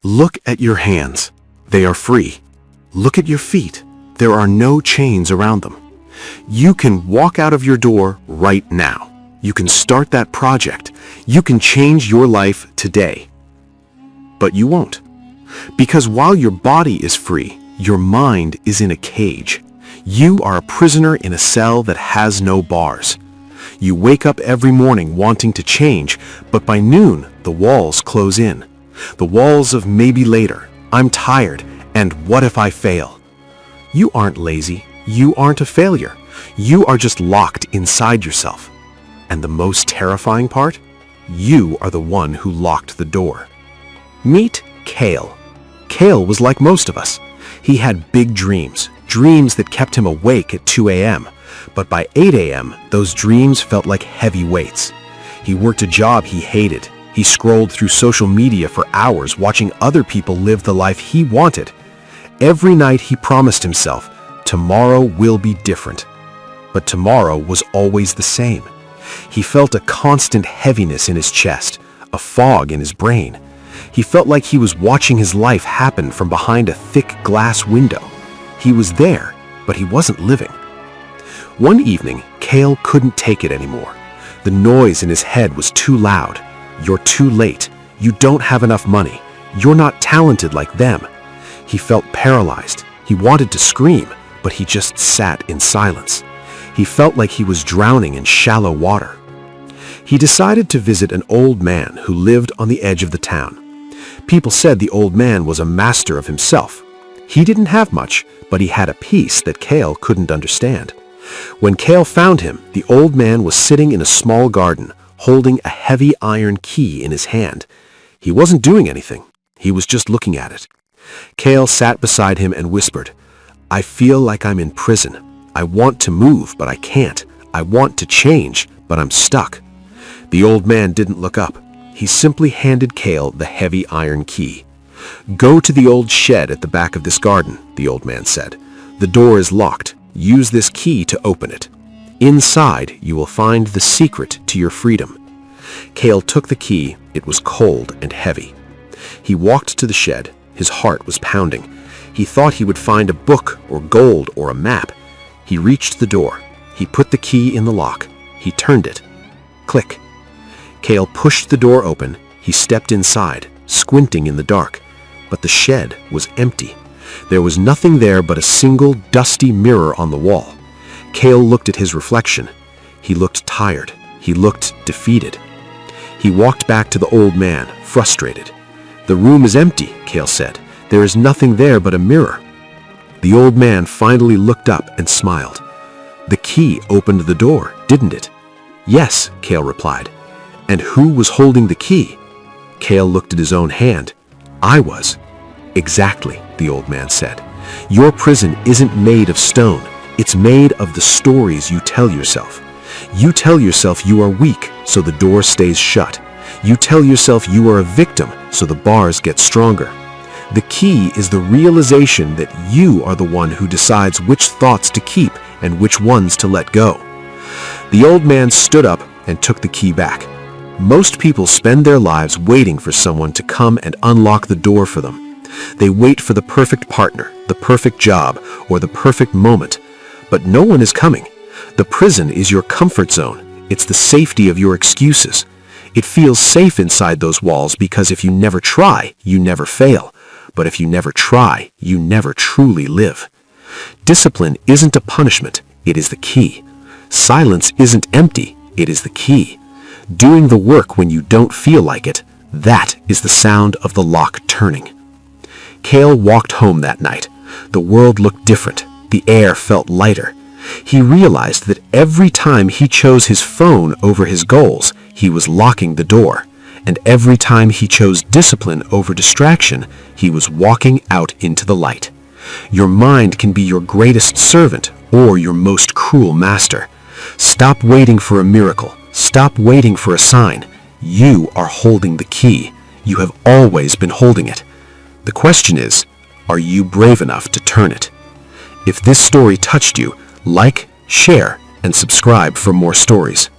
Look at your hands. They are free. Look at your feet. There are no chains around them. You can walk out of your door right now. You can start that project. You can change your life today. But you won't. Because while your body is free, your mind is in a cage. You are a prisoner in a cell that has no bars. You wake up every morning wanting to change, but by noon, the walls close in. The walls of maybe later, I'm tired, and what if I fail? You aren't lazy. You aren't a failure. You are just locked inside yourself. And the most terrifying part? You are the one who locked the door. Meet Kale. Kale was like most of us. He had big dreams, dreams that kept him awake at 2 a.m. But by 8 a.m., those dreams felt like heavy weights. He worked a job he hated. He scrolled through social media for hours watching other people live the life he wanted. Every night he promised himself, tomorrow will be different. But tomorrow was always the same. He felt a constant heaviness in his chest, a fog in his brain. He felt like he was watching his life happen from behind a thick glass window. He was there, but he wasn't living. One evening, Kale couldn't take it anymore. The noise in his head was too loud. You're too late. You don't have enough money. You're not talented like them. He felt paralyzed. He wanted to scream, but he just sat in silence. He felt like he was drowning in shallow water. He decided to visit an old man who lived on the edge of the town. People said the old man was a master of himself. He didn't have much, but he had a peace that Kale couldn't understand. When Kale found him, the old man was sitting in a small garden, holding a heavy iron key in his hand. He wasn't doing anything. He was just looking at it. Kale sat beside him and whispered, "I feel like I'm in prison. I want to move, but I can't. I want to change, but I'm stuck." The old man didn't look up. He simply handed Kale the heavy iron key. "Go to the old shed at the back of this garden," the old man said. "The door is locked. Use this key to open it. Inside, you will find the secret to your freedom." Kale took the key. It was cold and heavy. He walked to the shed. His heart was pounding. He thought he would find a book or gold or a map. He reached the door. He put the key in the lock. He turned it. Click. Kale pushed the door open. He stepped inside, squinting in the dark. But the shed was empty. There was nothing there but a single dusty mirror on the wall. Kale looked at his reflection. He looked tired. He looked defeated. He walked back to the old man, frustrated. "The room is empty," Kale said. "There is nothing there but a mirror." The old man finally looked up and smiled. "The key opened the door, didn't it?" "Yes," Kale replied. "And who was holding the key?" Kale looked at his own hand. "I was." "Exactly," the old man said. "Your prison isn't made of stone. It's made of the stories you tell yourself. You tell yourself you are weak, so the door stays shut. You tell yourself you are a victim, so the bars get stronger. The key is the realization that you are the one who decides which thoughts to keep and which ones to let go." The old man stood up and took the key back. Most people spend their lives waiting for someone to come and unlock the door for them. They wait for the perfect partner, the perfect job, or the perfect moment. But no one is coming. The prison is your comfort zone. It's the safety of your excuses. It feels safe inside those walls because if you never try, you never fail. But if you never try, you never truly live. Discipline isn't a punishment. It is the key. Silence isn't empty. It is the key. Doing the work when you don't feel like it, that is the sound of the lock turning. Kale walked home that night. The world looked different. The air felt lighter. He realized that every time he chose his phone over his goals, he was locking the door. And every time he chose discipline over distraction, he was walking out into the light. Your mind can be your greatest servant or your most cruel master. Stop waiting for a miracle. Stop waiting for a sign. You are holding the key. You have always been holding it. The question is, are you brave enough to turn it? If this story touched you, like, share, and subscribe for more stories.